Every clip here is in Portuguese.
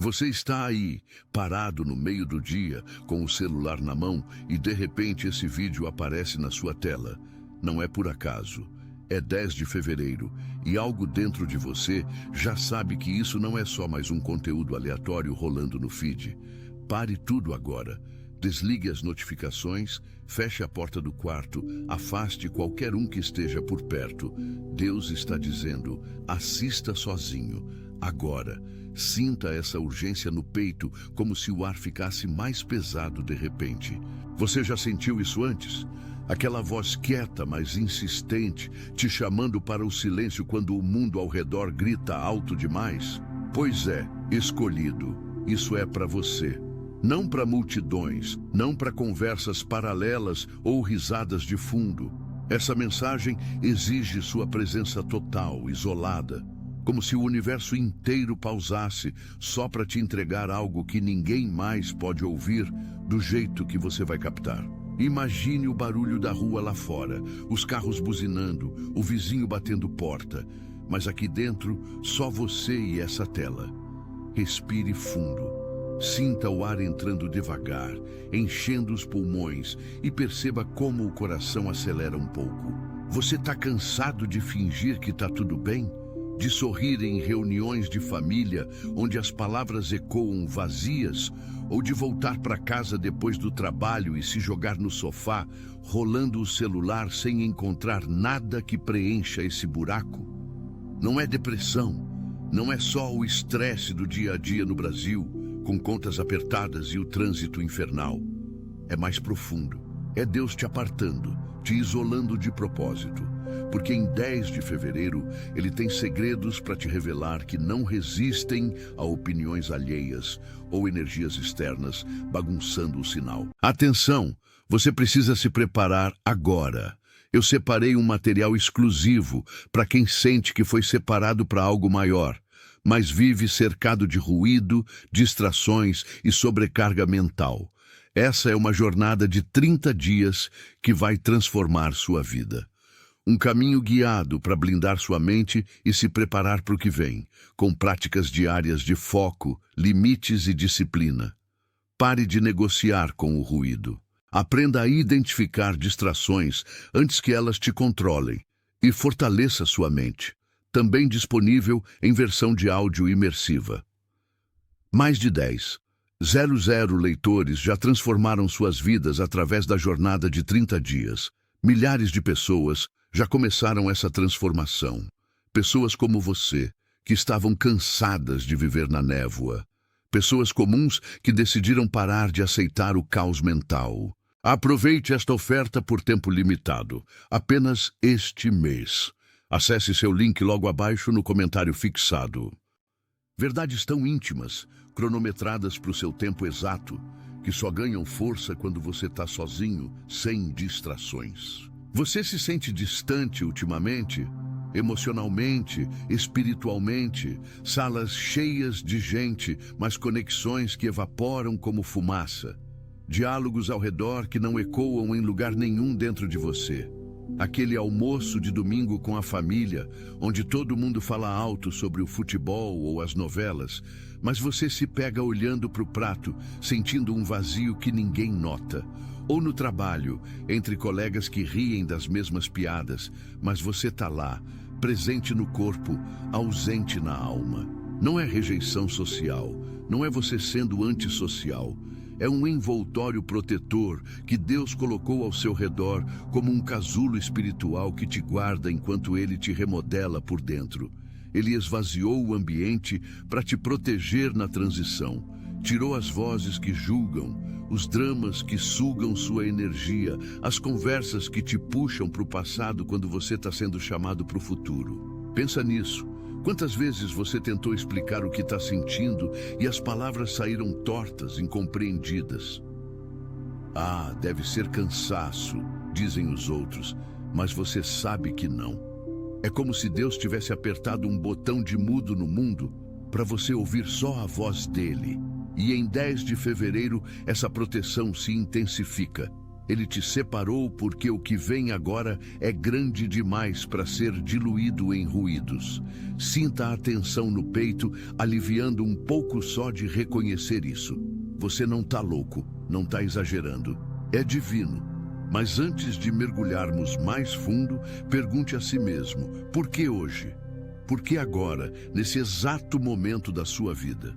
Você está aí, parado no meio do dia, com o celular na mão e de repente esse vídeo aparece na sua tela. Não é por acaso. É 10 de fevereiro e algo dentro de você já sabe que isso não é só mais um conteúdo aleatório rolando no feed. Pare tudo agora. Desligue as notificações, feche a porta do quarto, afaste qualquer um que esteja por perto. Deus está dizendo, assista sozinho, agora. Sinta essa urgência no peito, como se o ar ficasse mais pesado de repente. Você já sentiu isso antes? Aquela voz quieta, mas insistente, te chamando para o silêncio quando o mundo ao redor grita alto demais? Pois é, escolhido. Isso é para você. Não para multidões, não para conversas paralelas ou risadas de fundo. Essa mensagem exige sua presença total, isolada. Como se o universo inteiro pausasse só para te entregar algo que ninguém mais pode ouvir do jeito que você vai captar. Imagine o barulho da rua lá fora, os carros buzinando, o vizinho batendo porta. Mas aqui dentro, só você e essa tela. Respire fundo. Sinta o ar entrando devagar, enchendo os pulmões e perceba como o coração acelera um pouco. Você está cansado de fingir que está tudo bem? De sorrir em reuniões de família onde as palavras ecoam vazias, ou de voltar para casa depois do trabalho e se jogar no sofá, rolando o celular sem encontrar nada que preencha esse buraco? Não é depressão, não é só o estresse do dia a dia no Brasil, com contas apertadas e o trânsito infernal. É mais profundo, é Deus te apartando, te isolando de propósito. Porque em 10 de fevereiro, Ele tem segredos para te revelar que não resistem a opiniões alheias ou energias externas bagunçando o sinal. Atenção, você precisa se preparar agora. Eu separei um material exclusivo para quem sente que foi separado para algo maior, mas vive cercado de ruído, distrações e sobrecarga mental. Essa é uma jornada de 30 dias que vai transformar sua vida. Um caminho guiado para blindar sua mente e se preparar para o que vem, com práticas diárias de foco, limites e disciplina. Pare de negociar com o ruído. Aprenda a identificar distrações antes que elas te controlem e fortaleça sua mente. Também disponível em versão de áudio imersiva. Mais de 10,00 leitores já transformaram suas vidas através da jornada de 30 dias. Milhares de pessoas já começaram essa transformação. Pessoas como você, que estavam cansadas de viver na névoa. Pessoas comuns que decidiram parar de aceitar o caos mental. Aproveite esta oferta por tempo limitado, apenas este mês. Acesse seu link logo abaixo no comentário fixado. Verdades tão íntimas, cronometradas para o seu tempo exato, que só ganham força quando você está sozinho, sem distrações. Você se sente distante ultimamente? Emocionalmente, espiritualmente, salas cheias de gente, mas conexões que evaporam como fumaça. Diálogos ao redor que não ecoam em lugar nenhum dentro de você. Aquele almoço de domingo com a família, onde todo mundo fala alto sobre o futebol ou as novelas, mas você se pega olhando para o prato, sentindo um vazio que ninguém nota. Ou no trabalho, entre colegas que riem das mesmas piadas, mas você está lá, presente no corpo, ausente na alma. Não é rejeição social, não é você sendo antissocial. É um envoltório protetor que Deus colocou ao seu redor como um casulo espiritual que te guarda enquanto Ele te remodela por dentro. Ele esvaziou o ambiente para te proteger na transição. Tirou as vozes que julgam, os dramas que sugam sua energia, as conversas que te puxam para o passado quando você está sendo chamado para o futuro. Pensa nisso. Quantas vezes você tentou explicar o que está sentindo e as palavras saíram tortas, incompreendidas? Ah, deve ser cansaço, dizem os outros, mas você sabe que não. É como se Deus tivesse apertado um botão de mudo no mundo para você ouvir só a voz dele. E em 10 de fevereiro, essa proteção se intensifica. Ele te separou porque o que vem agora é grande demais para ser diluído em ruídos. Sinta a tensão no peito, aliviando um pouco só de reconhecer isso. Você não está louco, não está exagerando. É divino. Mas antes de mergulharmos mais fundo, pergunte a si mesmo, por que hoje? Por que agora, nesse exato momento da sua vida?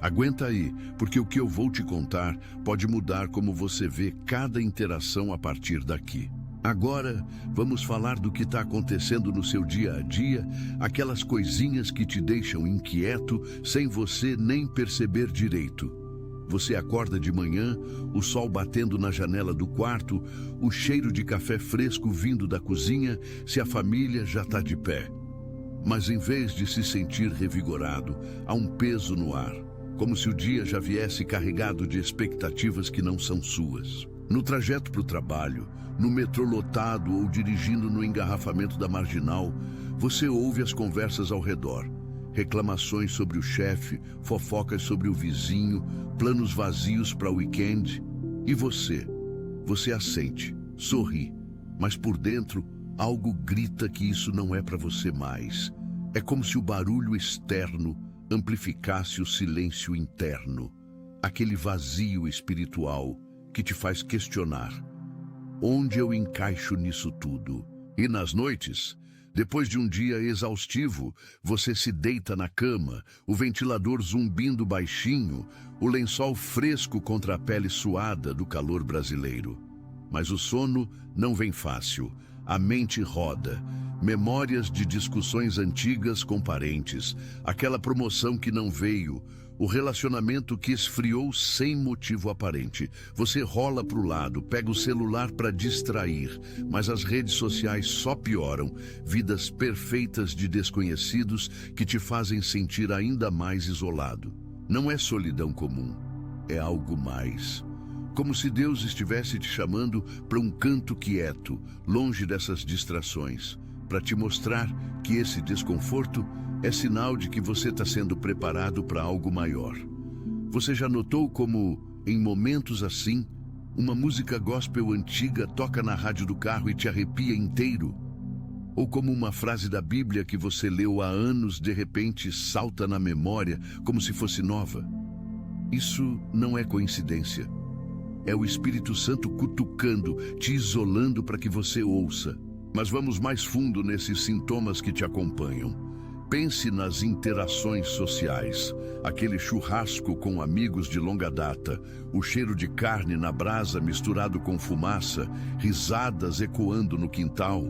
Aguenta aí, porque o que eu vou te contar pode mudar como você vê cada interação a partir daqui. Agora, vamos falar do que está acontecendo no seu dia a dia, aquelas coisinhas que te deixam inquieto sem você nem perceber direito. Você acorda de manhã, o sol batendo na janela do quarto, o cheiro de café fresco vindo da cozinha, se a família já está de pé. Mas em vez de se sentir revigorado, há um peso no ar. Como se o dia já viesse carregado de expectativas que não são suas. No trajeto para o trabalho, no metrô lotado ou dirigindo no engarrafamento da Marginal, você ouve as conversas ao redor. Reclamações sobre o chefe, fofocas sobre o vizinho, planos vazios para o weekend. E você? Você assente, sorri, mas por dentro algo grita que isso não é para você mais. É como se o barulho externo amplificasse o silêncio interno, aquele vazio espiritual que te faz questionar: onde eu encaixo nisso tudo? E nas noites, depois de um dia exaustivo, você se deita na cama, o ventilador zumbindo baixinho, o lençol fresco contra a pele suada do calor brasileiro. Mas o sono não vem fácil, a mente roda. Memórias de discussões antigas com parentes, aquela promoção que não veio, o relacionamento que esfriou sem motivo aparente. Você rola para o lado, pega o celular para distrair, mas as redes sociais só pioram. Vidas perfeitas de desconhecidos que te fazem sentir ainda mais isolado. Não é solidão comum, é algo mais. Como se Deus estivesse te chamando para um canto quieto, longe dessas distrações, para te mostrar que esse desconforto é sinal de que você está sendo preparado para algo maior. Você já notou como, em momentos assim, uma música gospel antiga toca na rádio do carro e te arrepia inteiro? Ou como uma frase da Bíblia que você leu há anos de repente salta na memória como se fosse nova? Isso não é coincidência. É o Espírito Santo cutucando, te isolando para que você ouça. Mas vamos mais fundo nesses sintomas que te acompanham. Pense nas interações sociais, aquele churrasco com amigos de longa data, o cheiro de carne na brasa misturado com fumaça, risadas ecoando no quintal,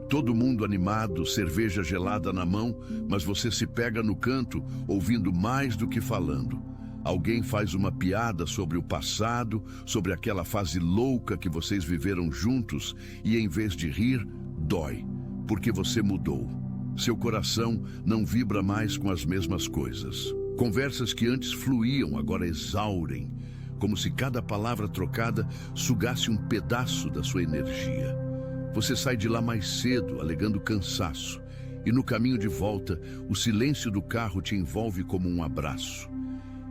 todo mundo animado, cerveja gelada na mão, mas você se pega no canto, ouvindo mais do que falando. Alguém faz uma piada sobre o passado, sobre aquela fase louca que vocês viveram juntos, e em vez de rir, dói, porque você mudou. Seu coração não vibra mais com as mesmas coisas. Conversas que antes fluíam agora exaurem, como se cada palavra trocada sugasse um pedaço da sua energia. Você sai de lá mais cedo, alegando cansaço, e no caminho de volta, o silêncio do carro te envolve como um abraço.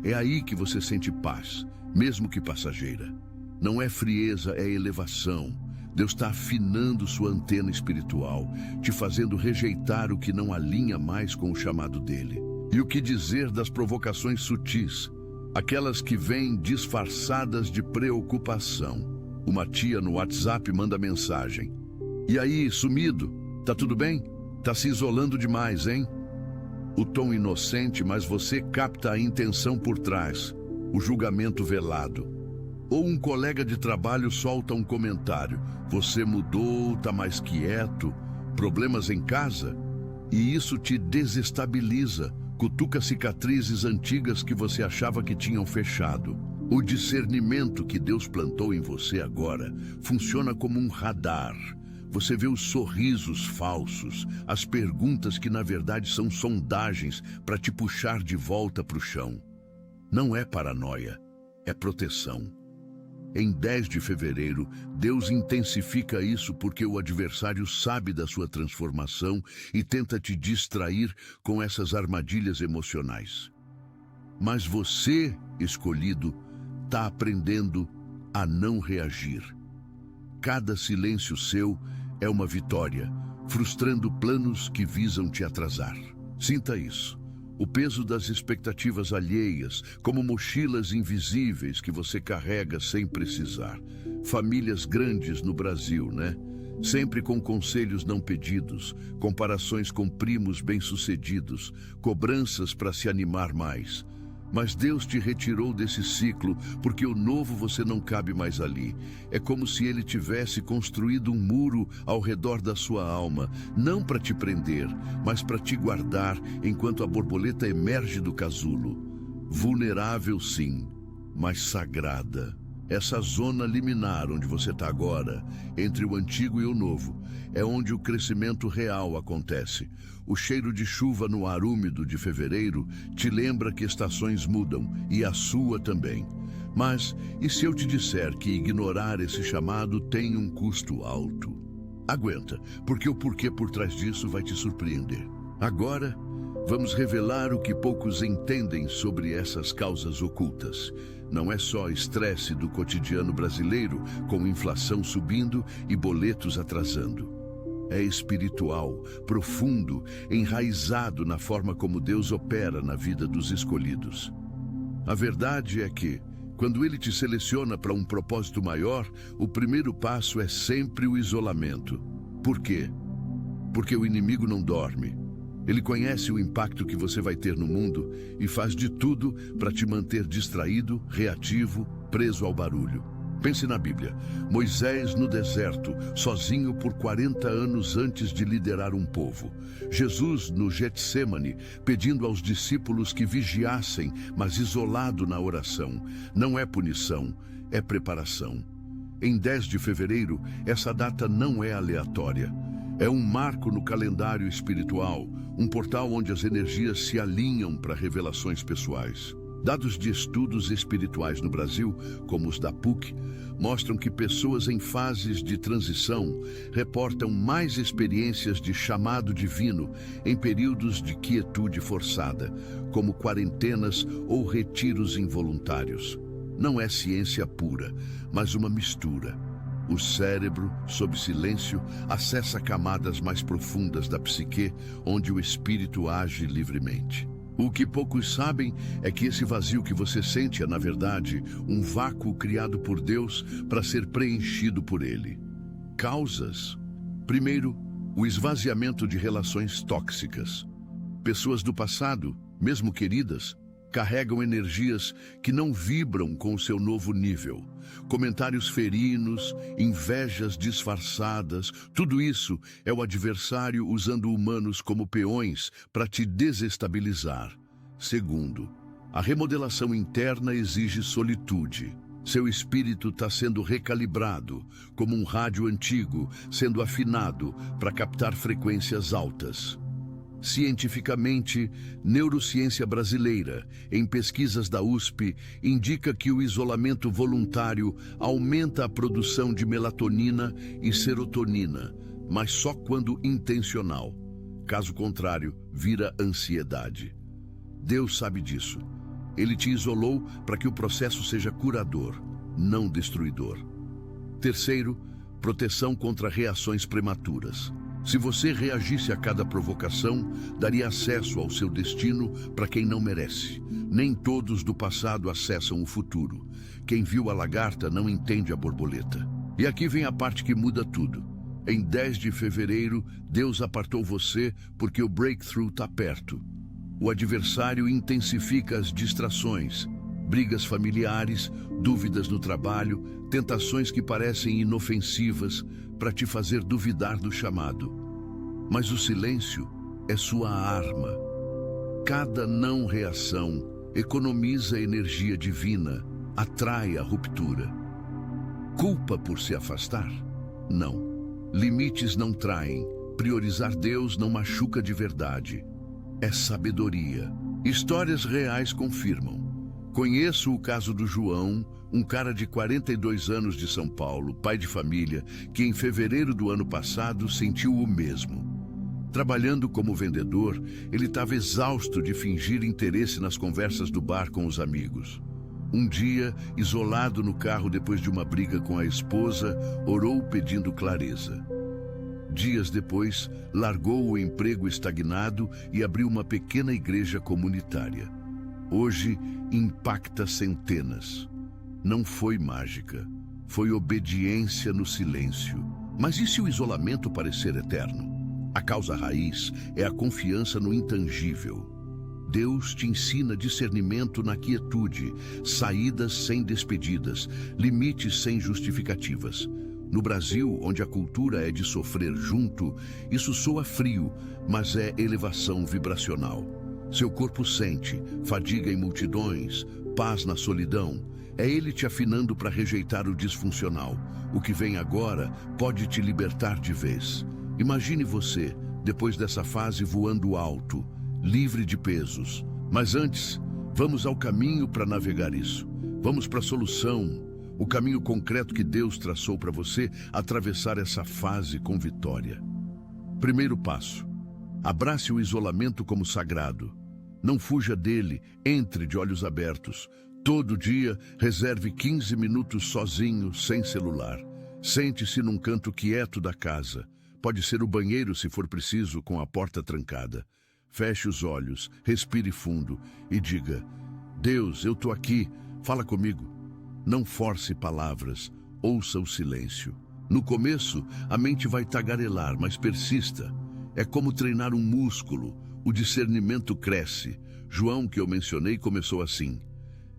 É aí que você sente paz, mesmo que passageira. Não é frieza, é elevação. Deus está afinando sua antena espiritual, te fazendo rejeitar o que não alinha mais com o chamado dele. E o que dizer das provocações sutis, aquelas que vêm disfarçadas de preocupação? Uma tia no WhatsApp manda mensagem: "E aí, sumido? Tá tudo bem? Tá se isolando demais, hein?" O tom inocente, mas você capta a intenção por trás, o julgamento velado. Ou um colega de trabalho solta um comentário: "Você mudou, tá mais quieto, problemas em casa?" E isso te desestabiliza, cutuca cicatrizes antigas que você achava que tinham fechado. O discernimento que Deus plantou em você agora funciona como um radar. Você vê os sorrisos falsos, as perguntas que na verdade são sondagens para te puxar de volta para o chão. Não é paranoia, é proteção. Em 10 de fevereiro, Deus intensifica isso porque o adversário sabe da sua transformação e tenta te distrair com essas armadilhas emocionais. Mas você, escolhido, está aprendendo a não reagir. Cada silêncio seu é uma vitória, frustrando planos que visam te atrasar. Sinta isso. O peso das expectativas alheias, como mochilas invisíveis que você carrega sem precisar. Famílias grandes no Brasil, né? Sempre com conselhos não pedidos, comparações com primos bem-sucedidos, cobranças para se animar mais. Mas Deus te retirou desse ciclo porque o novo você não cabe mais ali. É como se Ele tivesse construído um muro ao redor da sua alma, não para te prender, mas para te guardar enquanto a borboleta emerge do casulo. Vulnerável sim, mas sagrada. Essa zona liminar onde você está agora, entre o antigo e o novo, é onde o crescimento real acontece. O cheiro de chuva no ar úmido de fevereiro te lembra que estações mudam, e a sua também. Mas, e se eu te disser que ignorar esse chamado tem um custo alto? Aguenta, porque o porquê por trás disso vai te surpreender. Agora, vamos revelar o que poucos entendem sobre essas causas ocultas. Não é só estresse do cotidiano brasileiro, com inflação subindo e boletos atrasando. É espiritual, profundo, enraizado na forma como Deus opera na vida dos escolhidos. A verdade é que, quando Ele te seleciona para um propósito maior, o primeiro passo é sempre o isolamento. Por quê? Porque o inimigo não dorme. Ele conhece o impacto que você vai ter no mundo e faz de tudo para te manter distraído, reativo, preso ao barulho. Pense na Bíblia. Moisés no deserto, sozinho por 40 anos antes de liderar um povo. Jesus no Getsêmani, pedindo aos discípulos que vigiassem, mas isolado na oração. Não é punição, é preparação. Em 10 de fevereiro, essa data não é aleatória. É um marco no calendário espiritual, um portal onde as energias se alinham para revelações pessoais. Dados de estudos espirituais no Brasil, como os da PUC, mostram que pessoas em fases de transição reportam mais experiências de chamado divino em períodos de quietude forçada, como quarentenas ou retiros involuntários. Não é ciência pura, mas uma mistura. O cérebro, sob silêncio, acessa camadas mais profundas da psique, onde o espírito age livremente. O que poucos sabem é que esse vazio que você sente é, na verdade, um vácuo criado por Deus para ser preenchido por Ele. Causas. Primeiro, o esvaziamento de relações tóxicas. Pessoas do passado, mesmo queridas, carregam energias que não vibram com o seu novo nível. Comentários ferinos, invejas disfarçadas, tudo isso é o adversário usando humanos como peões para te desestabilizar. Segundo, a remodelação interna exige solitude. Seu espírito está sendo recalibrado, como um rádio antigo sendo afinado para captar frequências altas. Cientificamente, neurociência brasileira, em pesquisas da USP, indica que o isolamento voluntário aumenta a produção de melatonina e serotonina, mas só quando intencional. Caso contrário, vira ansiedade. Deus sabe disso. Ele te isolou para que o processo seja curador, não destruidor. Terceiro, proteção contra reações prematuras. Se você reagisse a cada provocação, daria acesso ao seu destino para quem não merece. Nem todos do passado acessam o futuro. Quem viu a lagarta não entende a borboleta. E aqui vem a parte que muda tudo. Em 10 de fevereiro, Deus apartou você porque o breakthrough está perto. O adversário intensifica as distrações, brigas familiares, dúvidas no trabalho, tentações que parecem inofensivas para te fazer duvidar do chamado. Mas o silêncio é sua arma. Cada não reação economiza energia divina, atrai a ruptura. Culpa por se afastar? Não. Limites não traem. Priorizar Deus não machuca de verdade. É sabedoria. Histórias reais confirmam. Conheço o caso do João, um cara de 42 anos de São Paulo, pai de família, que em fevereiro do ano passado sentiu o mesmo. Trabalhando como vendedor, ele estava exausto de fingir interesse nas conversas do bar com os amigos. Um dia, isolado no carro depois de uma briga com a esposa, orou pedindo clareza. Dias depois, largou o emprego estagnado e abriu uma pequena igreja comunitária. Hoje, impacta centenas. Não foi mágica, foi obediência no silêncio. Mas e se o isolamento parecer eterno? A causa raiz é a confiança no intangível. Deus te ensina discernimento na quietude, saídas sem despedidas, limites sem justificativas. No Brasil, onde a cultura é de sofrer junto, isso soa frio, mas é elevação vibracional. Seu corpo sente fadiga em multidões, paz na solidão. É ele te afinando para rejeitar o disfuncional. O que vem agora pode te libertar de vez. Imagine você, depois dessa fase, voando alto, livre de pesos. Mas antes, vamos ao caminho para navegar isso. Vamos para a solução, o caminho concreto que Deus traçou para você atravessar essa fase com vitória. Primeiro passo: abrace o isolamento como sagrado. Não fuja dele, entre de olhos abertos. Todo dia, reserve 15 minutos sozinho, sem celular. Sente-se num canto quieto da casa. Pode ser o banheiro se for preciso, com a porta trancada. Feche os olhos, respire fundo e diga: Deus, eu estou aqui, fala comigo. Não force palavras, ouça o silêncio. No começo, a mente vai tagarelar, mas persista. É como treinar um músculo, o discernimento cresce. João, que eu mencionei, começou assim.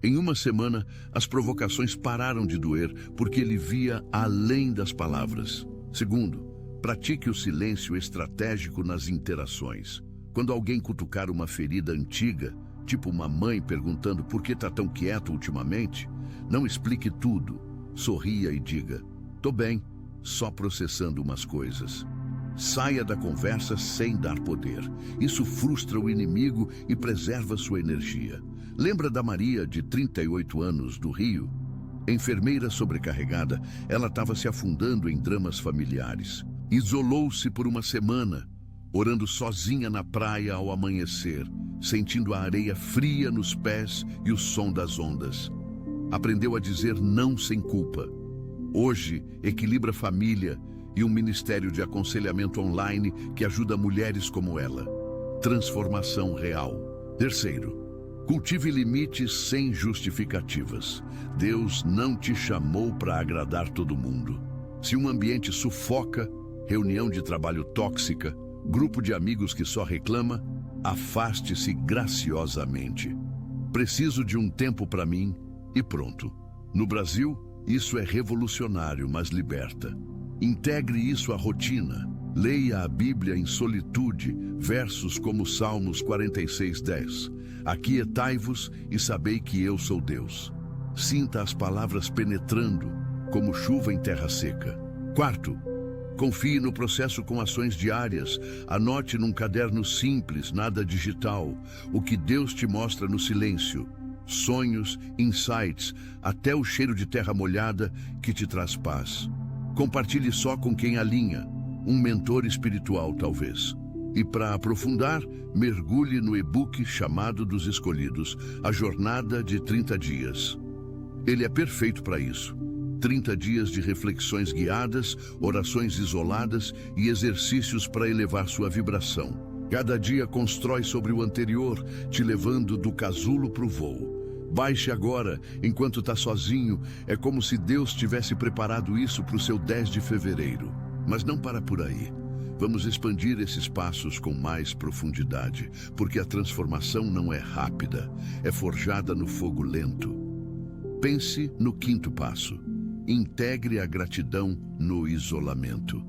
Em uma semana, as provocações pararam de doer, porque ele via além das palavras. Segundo, pratique o silêncio estratégico nas interações. Quando alguém cutucar uma ferida antiga, tipo uma mãe perguntando por que está tão quieto ultimamente, não explique tudo. Sorria e diga: tô bem, só processando umas coisas. Saia da conversa sem dar poder. Isso frustra o inimigo e preserva sua energia. Lembra da Maria, de 38 anos, do Rio? Enfermeira sobrecarregada, ela estava se afundando em dramas familiares. Isolou-se por uma semana, orando sozinha na praia ao amanhecer, sentindo a areia fria nos pés e o som das ondas. Aprendeu a dizer não sem culpa. Hoje, equilibra família e um ministério de aconselhamento online que ajuda mulheres como ela. Transformação real. Terceiro, cultive limites sem justificativas. Deus não te chamou para agradar todo mundo. Se um ambiente sufoca, reunião de trabalho tóxica, grupo de amigos que só reclama, afaste-se graciosamente. Preciso de um tempo para mim e pronto. No Brasil, isso é revolucionário, mas liberta. Integre isso à rotina. Leia a Bíblia em solitude, versos como Salmos 46:10. Aquietai-vos e sabei que eu sou Deus. Sinta as palavras penetrando, como chuva em terra seca. Quarto, confie no processo com ações diárias. Anote num caderno simples, nada digital, o que Deus te mostra no silêncio. Sonhos, insights, até o cheiro de terra molhada que te traz paz. Compartilhe só com quem alinha, um mentor espiritual talvez. E para aprofundar, mergulhe no e-book chamado dos Escolhidos, a jornada de 30 dias. Ele é perfeito para isso. 30 dias de reflexões guiadas, orações isoladas e exercícios para elevar sua vibração. Cada dia constrói sobre o anterior, te levando do casulo para o voo. Baixe agora, enquanto está sozinho. É como se Deus tivesse preparado isso para o seu 10 de fevereiro. Mas não para por aí. Vamos expandir esses passos com mais profundidade, porque a transformação não é rápida, é forjada no fogo lento. Pense no quinto passo. Integre a gratidão no isolamento.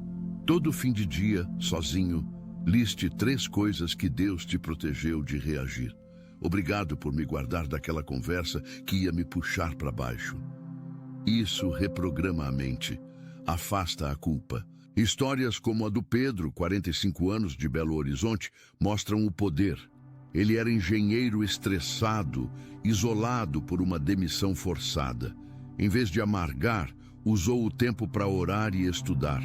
Todo fim de dia, sozinho, liste 3 coisas que Deus te protegeu de reagir. Obrigado por me guardar daquela conversa que ia me puxar para baixo. Isso reprograma a mente, afasta a culpa. Histórias como a do Pedro, 45 anos, de Belo Horizonte, mostram o poder. Ele era engenheiro estressado, isolado por uma demissão forçada. Em vez de amargar, usou o tempo para orar e estudar.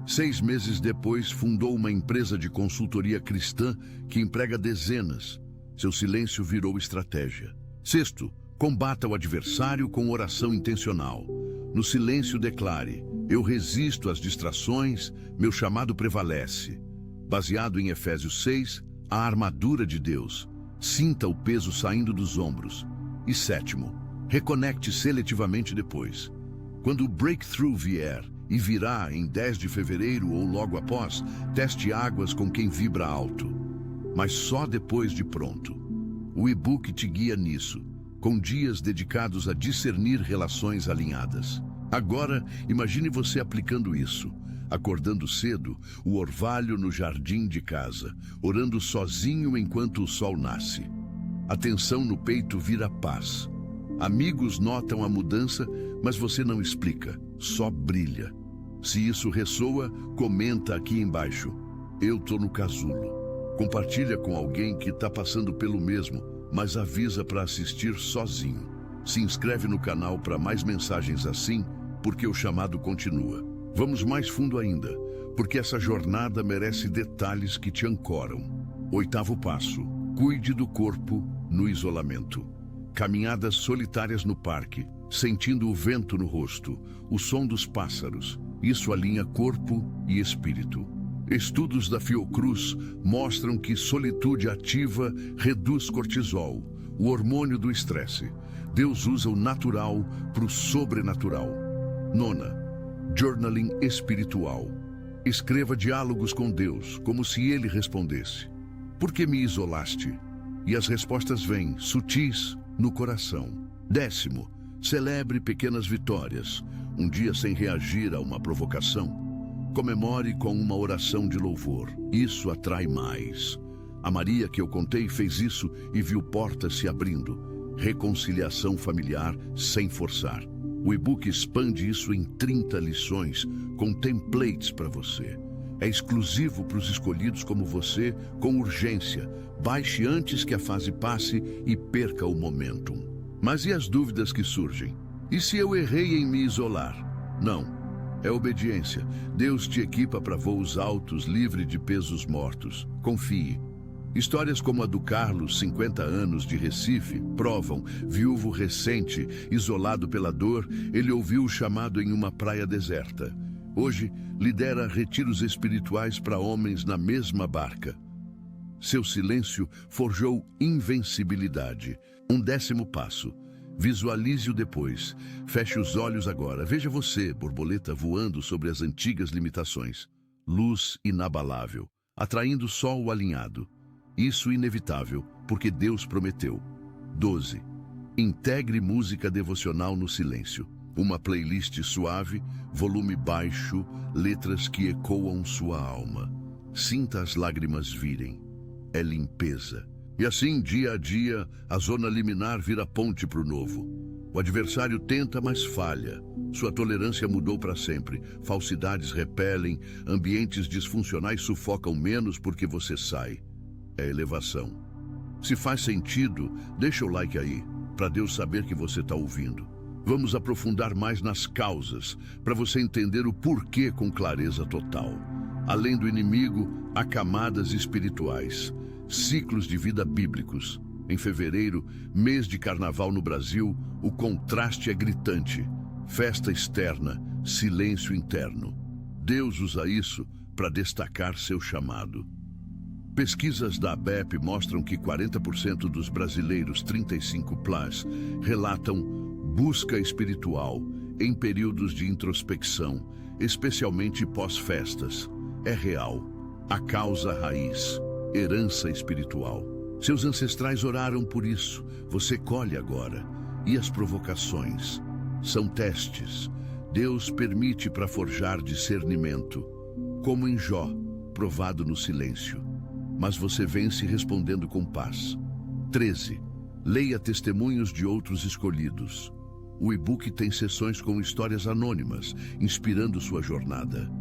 6 meses depois, fundou uma empresa de consultoria cristã que emprega dezenas. Seu silêncio virou estratégia. Sexto, Combata o adversário com oração intencional. No silêncio declare: eu resisto às distrações, meu chamado prevalece. Baseado em Efésios 6, a armadura de Deus. Sinta o peso saindo dos ombros. E sétimo, reconecte seletivamente depois. Quando o breakthrough vier, e virá em 10 de fevereiro ou logo após, teste águas com quem vibra alto. Mas só depois de pronto. O e-book te guia nisso, com dias dedicados a discernir relações alinhadas. Agora, imagine você aplicando isso, acordando cedo, o orvalho no jardim de casa, orando sozinho enquanto o sol nasce. A tensão no peito vira paz. Amigos notam a mudança, mas você não explica, só brilha. Se isso ressoa, comenta aqui embaixo: eu tô no casulo. Compartilha com alguém que está passando pelo mesmo, mas avisa para assistir sozinho. Se inscreve no canal para mais mensagens assim, porque o chamado continua. Vamos mais fundo ainda, porque essa jornada merece detalhes que te ancoram. 8º passo: cuide do corpo no isolamento. Caminhadas solitárias no parque, sentindo o vento no rosto, o som dos pássaros. Isso alinha corpo e espírito. Estudos da Fiocruz mostram que solitude ativa reduz cortisol, o hormônio do estresse. Deus usa o natural para o sobrenatural. 9ª, journaling espiritual. Escreva diálogos com Deus, como se Ele respondesse: por que me isolaste? E as respostas vêm, sutis, no coração. 10º, celebre pequenas vitórias. Um dia sem reagir a uma provocação. Comemore com uma oração de louvor. Isso atrai mais. A Maria que eu contei fez isso e viu portas se abrindo. Reconciliação familiar sem forçar. O e-book expande isso em 30 lições, com templates para você. É exclusivo para os escolhidos como você, com urgência. Baixe antes que a fase passe e perca o momentum. Mas e as dúvidas que surgem? E se eu errei em me isolar? Não. É obediência. Deus te equipa para voos altos, livre de pesos mortos. Confie. Histórias como a do Carlos, 50 anos, de Recife, provam: viúvo recente, isolado pela dor, ele ouviu o chamado em uma praia deserta. Hoje, lidera retiros espirituais para homens na mesma barca. Seu silêncio forjou invencibilidade. 10º passo: visualize o depois. Feche os olhos agora. Veja você, borboleta, voando sobre as antigas limitações. Luz inabalável, atraindo sol alinhado. Isso inevitável, porque Deus prometeu. 12. Integre música devocional no silêncio. Uma playlist suave, volume baixo, letras que ecoam sua alma. Sinta as lágrimas virem. É limpeza. E assim, dia a dia, a zona liminar vira ponte para o novo. O adversário tenta, mas falha. Sua tolerância mudou para sempre. Falsidades repelem, ambientes disfuncionais sufocam menos porque você sai. É elevação. Se faz sentido, deixa o like aí, para Deus saber que você está ouvindo. Vamos aprofundar mais nas causas, para você entender o porquê com clareza total. Além do inimigo, há camadas espirituais, ciclos de vida bíblicos. Em fevereiro, mês de carnaval no Brasil, o contraste é gritante. Festa externa, silêncio interno. Deus usa isso para destacar seu chamado. Pesquisas da ABEP mostram que 40% dos brasileiros 35+ relatam busca espiritual em períodos de introspecção, especialmente pós-festas. É real. A causa raiz, herança espiritual. Seus ancestrais oraram por isso. Você colhe agora. E as provocações? São testes. Deus permite para forjar discernimento. Como em Jó, provado no silêncio. Mas você vence respondendo com paz. 13. Leia testemunhos de outros escolhidos. O e-book tem sessões com histórias anônimas, inspirando sua jornada.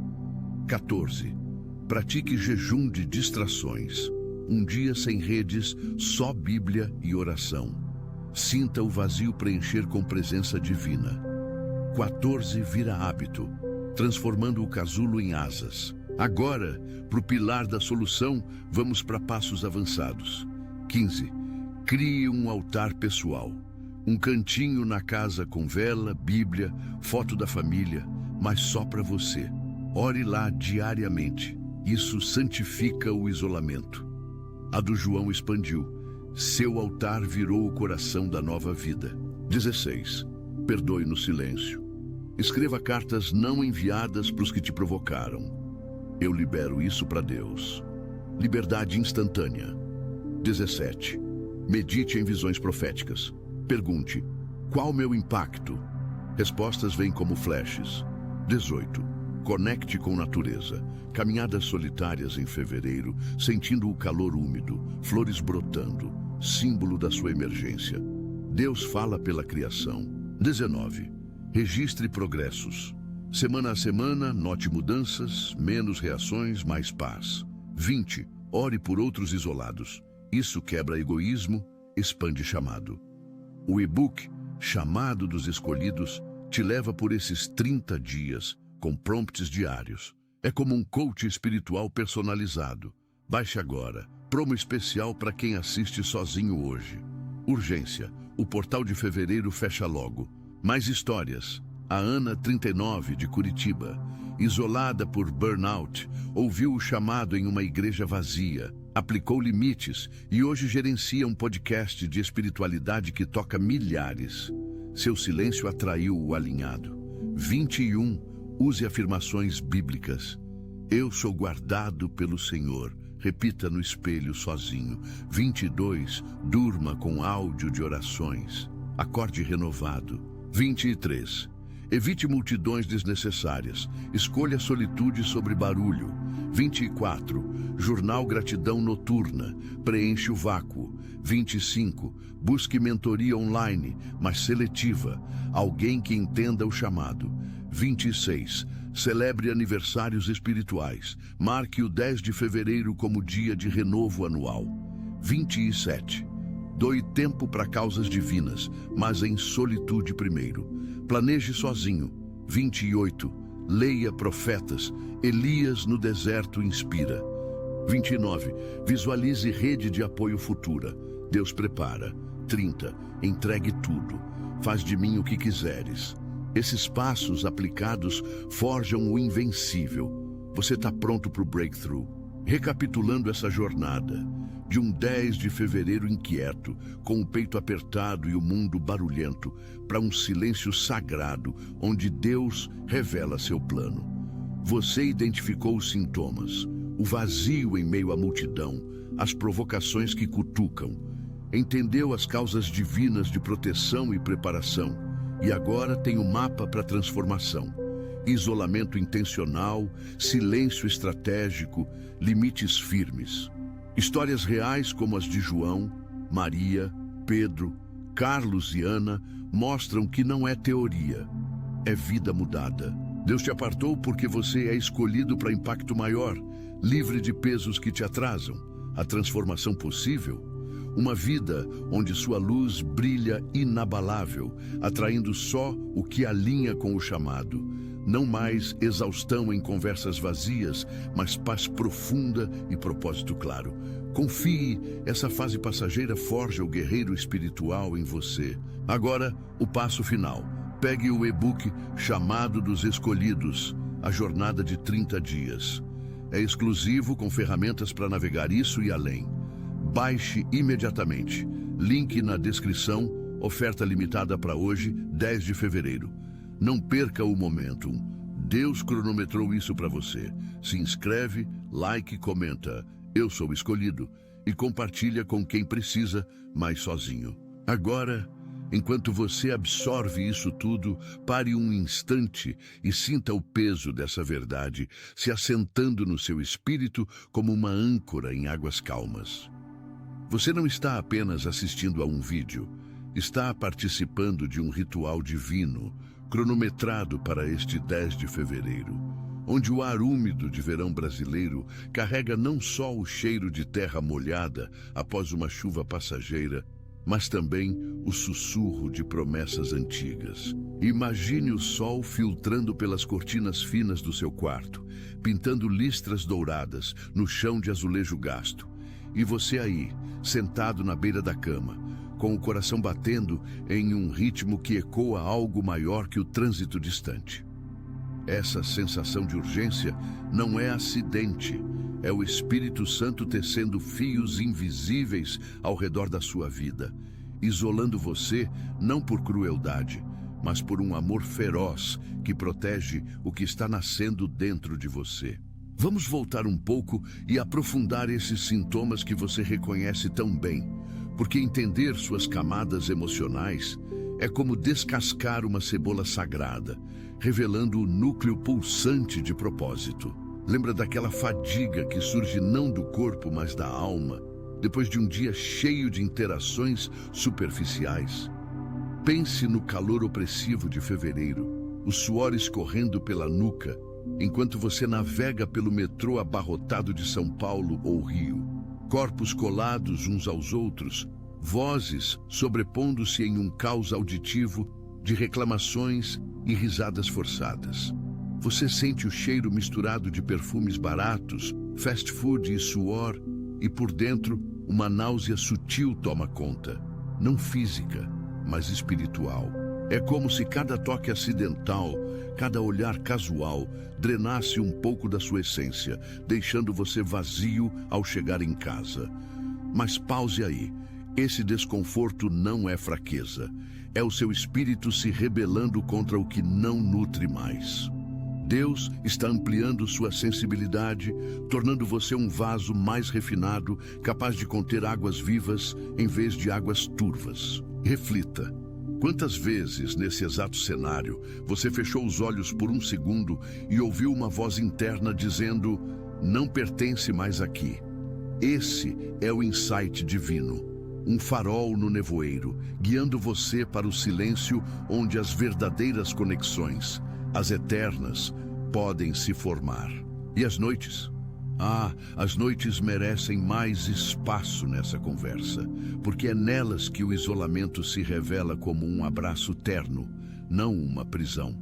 14. Pratique jejum de distrações. Um dia sem redes, só Bíblia e oração. Sinta o vazio preencher com presença divina. 14. Vira hábito, transformando o casulo em asas. Agora, para o pilar da solução, vamos para passos avançados. 15. Crie um altar pessoal. Um cantinho na casa com vela, Bíblia, foto da família, mas só para você. Ore lá diariamente. Isso santifica o isolamento. A do João expandiu. Seu altar virou o coração da nova vida. 16. Perdoe no silêncio. Escreva cartas não enviadas para os que te provocaram. Eu libero isso para Deus. Liberdade instantânea. 17. Medite em visões proféticas. Pergunte: qual meu impacto? Respostas vêm como flashes. 18. Conecte com natureza. Caminhadas solitárias em fevereiro, sentindo o calor úmido, flores brotando, símbolo da sua emergência. Deus fala pela criação. 19. Registre progressos. Semana a semana, note mudanças, menos reações, mais paz. 20. Ore por outros isolados. Isso quebra egoísmo, expande chamado. O e-book Chamado dos Escolhidos te leva por esses 30 dias, com prompts diários. É como um coach espiritual personalizado. Baixe agora. Promo especial para quem assiste sozinho hoje. Urgência. O portal de fevereiro fecha logo. Mais histórias. A Ana, 39, de Curitiba, isolada por burnout, ouviu o chamado em uma igreja vazia, aplicou limites e hoje gerencia um podcast de espiritualidade que toca milhares. Seu silêncio atraiu o alinhado. 21. Use afirmações bíblicas. Eu sou guardado pelo Senhor. Repita no espelho sozinho. 22. Durma com áudio de orações. Acorde renovado. 23. Evite multidões desnecessárias. Escolha solitude sobre barulho. 24. Jornal Gratidão Noturna. Preenche o vácuo. 25. Busque mentoria online, mas seletiva. Alguém que entenda o chamado. 26. Celebre aniversários espirituais. Marque o 10 de fevereiro como dia de renovo anual. 27. Doe tempo para causas divinas, mas em solitude primeiro. Planeje sozinho. 28. Leia profetas. Elias no deserto inspira. 29. Visualize rede de apoio futura. Deus prepara. 30. Entregue tudo. Faz de mim o que quiseres. Esses passos aplicados forjam o invencível. Você está pronto para o breakthrough. Recapitulando essa jornada, de um 10 de fevereiro inquieto, com o peito apertado e o mundo barulhento, para um silêncio sagrado, onde Deus revela seu plano. Você identificou os sintomas, o vazio em meio à multidão, as provocações que cutucam. Entendeu as causas divinas de proteção e preparação, e agora tem o mapa para transformação. Isolamento intencional, silêncio estratégico, limites firmes. Histórias reais como as de João, Maria, Pedro, Carlos e Ana mostram que não é teoria, é vida mudada. Deus te apartou porque você é escolhido para impacto maior, livre de pesos que te atrasam. A transformação possível? Uma vida onde sua luz brilha inabalável, atraindo só o que alinha com o chamado. Não mais exaustão em conversas vazias, mas paz profunda e propósito claro. Confie, essa fase passageira forja o guerreiro espiritual em você. Agora, o passo final. Pegue o e-book Chamado dos Escolhidos, a jornada de 30 dias. É exclusivo com ferramentas para navegar isso e além. Baixe imediatamente. Link na descrição, oferta limitada para hoje, 10 de fevereiro. Não perca o momentum. Deus cronometrou isso para você. Se inscreve, like, comenta. Eu sou escolhido. E compartilha com quem precisa, mas sozinho. Agora, enquanto você absorve isso tudo, pare um instante e sinta o peso dessa verdade se assentando no seu espírito como uma âncora em águas calmas. Você não está apenas assistindo a um vídeo, está participando de um ritual divino, cronometrado para este 10 de fevereiro, onde o ar úmido de verão brasileiro carrega não só o cheiro de terra molhada após uma chuva passageira, mas também o sussurro de promessas antigas. Imagine o sol filtrando pelas cortinas finas do seu quarto, pintando listras douradas no chão de azulejo gasto. E você aí, sentado na beira da cama, com o coração batendo em um ritmo que ecoa algo maior que o trânsito distante. Essa sensação de urgência não é acidente, é o Espírito Santo tecendo fios invisíveis ao redor da sua vida, isolando você não por crueldade, mas por um amor feroz que protege o que está nascendo dentro de você. Vamos voltar um pouco e aprofundar esses sintomas que você reconhece tão bem, porque entender suas camadas emocionais é como descascar uma cebola sagrada, revelando o núcleo pulsante de propósito. Lembra daquela fadiga que surge não do corpo, mas da alma, depois de um dia cheio de interações superficiais? Pense no calor opressivo de fevereiro, o suor escorrendo pela nuca, enquanto você navega pelo metrô abarrotado de São Paulo ou Rio. Corpos colados uns aos outros, vozes sobrepondo-se em um caos auditivo de reclamações e risadas forçadas. Você sente o cheiro misturado de perfumes baratos, fast food e suor, e por dentro uma náusea sutil toma conta, não física, mas espiritual. É como se cada toque acidental, cada olhar casual, drenasse um pouco da sua essência, deixando você vazio ao chegar em casa. Mas pause aí. Esse desconforto não é fraqueza. É o seu espírito se rebelando contra o que não nutre mais. Deus está ampliando sua sensibilidade, tornando você um vaso mais refinado, capaz de conter águas vivas em vez de águas turvas. Reflita. Quantas vezes, nesse exato cenário, você fechou os olhos por um segundo e ouviu uma voz interna dizendo: "Não pertence mais aqui"? Esse é o insight divino. Um farol no nevoeiro, guiando você para o silêncio onde as verdadeiras conexões, as eternas, podem se formar. E as noites? As noites merecem mais espaço nessa conversa, porque é nelas que o isolamento se revela como um abraço terno, não uma prisão.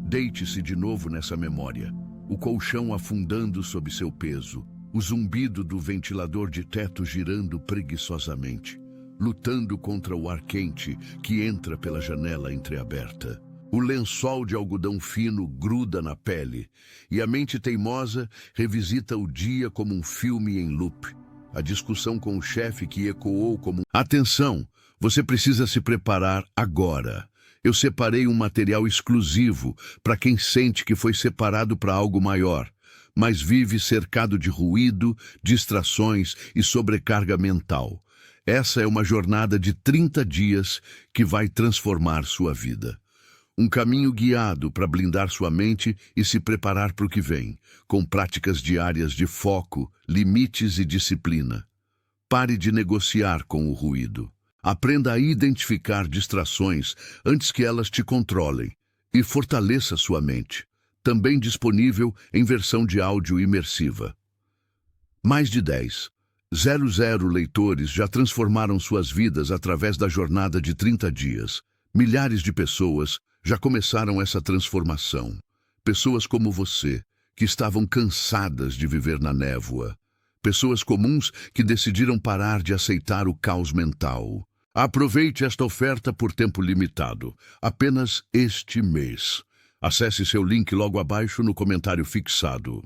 Deite-se de novo nessa memória, o colchão afundando sob seu peso, o zumbido do ventilador de teto girando preguiçosamente, lutando contra o ar quente que entra pela janela entreaberta. O lençol de algodão fino gruda na pele e a mente teimosa revisita o dia como um filme em loop. A discussão com o chefe que ecoou como... Atenção! Você precisa se preparar agora. Eu separei um material exclusivo para quem sente que foi separado para algo maior, mas vive cercado de ruído, distrações e sobrecarga mental. Essa é uma jornada de 30 dias que vai transformar sua vida. Um caminho guiado para blindar sua mente e se preparar para o que vem, com práticas diárias de foco, limites e disciplina. Pare de negociar com o ruído. Aprenda a identificar distrações antes que elas te controlem e fortaleça sua mente. Também disponível em versão de áudio imersiva. Mais de 10,000 leitores já transformaram suas vidas através da jornada de 30 dias. Milhares de pessoas já começaram essa transformação. Pessoas como você, que estavam cansadas de viver na névoa. Pessoas comuns que decidiram parar de aceitar o caos mental. Aproveite esta oferta por tempo limitado, apenas este mês. Acesse seu link logo abaixo no comentário fixado.